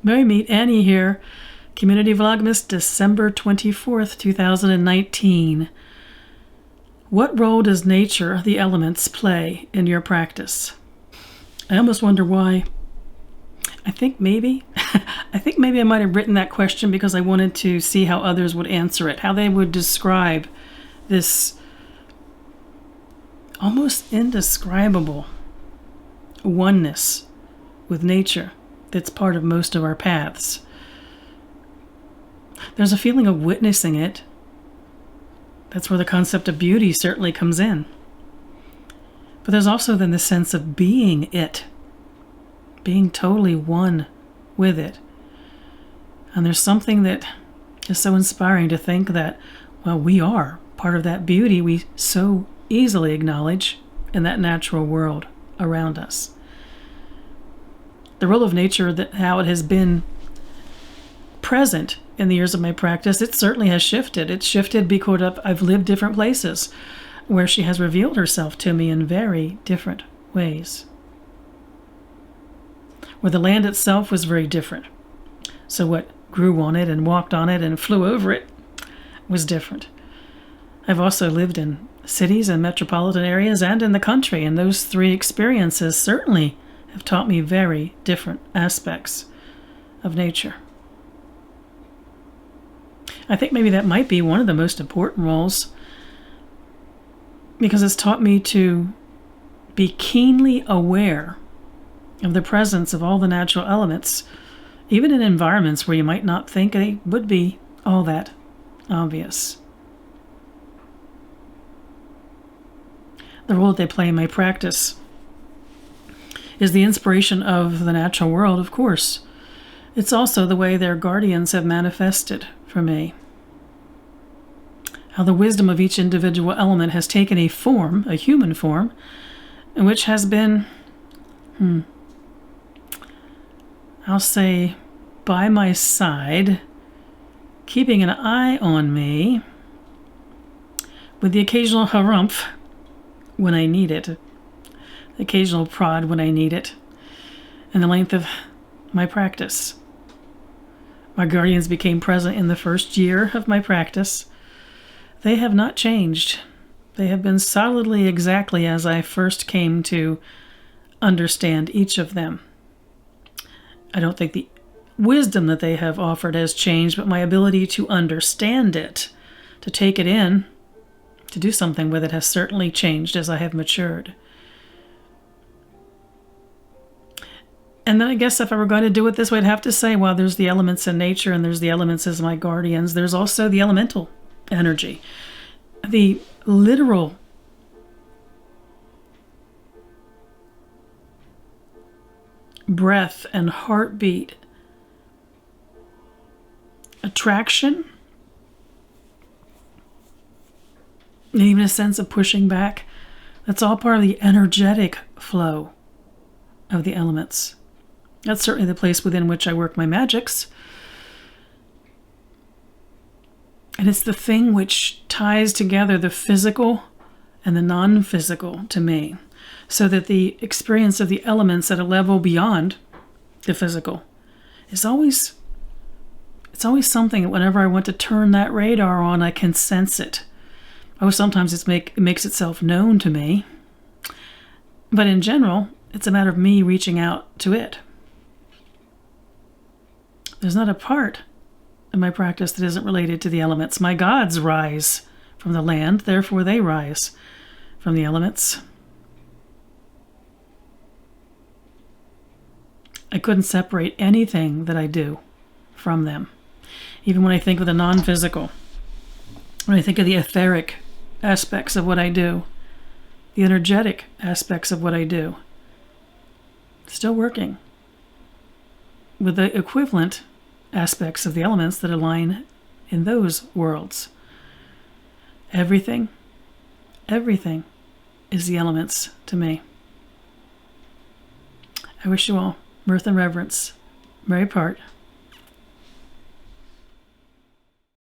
Merry Meet Annie here. Community Vlogmas, December 24th, 2019. What role does nature, the elements, play in your practice? I almost wonder why. I think maybe I might have written that question because I wanted to see how others would answer it, how they would describe this almost indescribable oneness with nature that's part of most of our paths. There's a feeling of witnessing it. That's where the concept of beauty certainly comes in. But there's also then the sense of being it, being totally one with it. And there's something that is so inspiring to think that, well, we are part of that beauty we so easily acknowledge in that natural world around us. The role of nature, that how it has been present in the years of my practice, it certainly has shifted. It's shifted because I've lived different places where she has revealed herself to me in very different ways. Where the land itself was very different. So what grew on it and walked on it and flew over it was different. I've also lived in cities and metropolitan areas and in the country, and those three experiences certainly have taught me very different aspects of nature. I think maybe that might be one of the most important roles, because it's taught me to be keenly aware of the presence of all the natural elements, even in environments where you might not think they would be all that obvious. The role that they play in my practice is the inspiration of the natural world, of course. It's also the way their guardians have manifested for me. How the wisdom of each individual element has taken a form, a human form, which has been, I'll say, by my side, keeping an eye on me, with the occasional harumph when I need it, the occasional prod when I need it, and the length of my practice. My guardians became present in the first year of my practice. They have not changed. They have been solidly exactly as I first came to understand each of them. I don't think the wisdom that they have offered has changed, but my ability to understand it, to take it in, to do something with it has certainly changed as I have matured. And then I guess if I were going to do it this way, I'd have to say, well, there's the elements in nature and there's the elements as my guardians. There's also the elemental energy, the literal breath and heartbeat, attraction, and even a sense of pushing back. That's all part of the energetic flow of the elements. That's certainly the place within which I work my magics. And it's the thing which ties together the physical and the non-physical to me, so that the experience of the elements at a level beyond the physical is always something that whenever I want to turn that radar on, I can sense it. Oh, sometimes it makes itself known to me, but in general, it's a matter of me reaching out to it. There's not a part of my practice that isn't related to the elements. My gods rise from the land, therefore they rise from the elements. I couldn't separate anything that I do from them. Even when I think of the non-physical, when I think of the etheric aspects of what I do, the energetic aspects of what I do, still working with the equivalent aspects of the elements that align in those worlds. Everything is the elements to me. I wish you all mirth and reverence. Mary Part.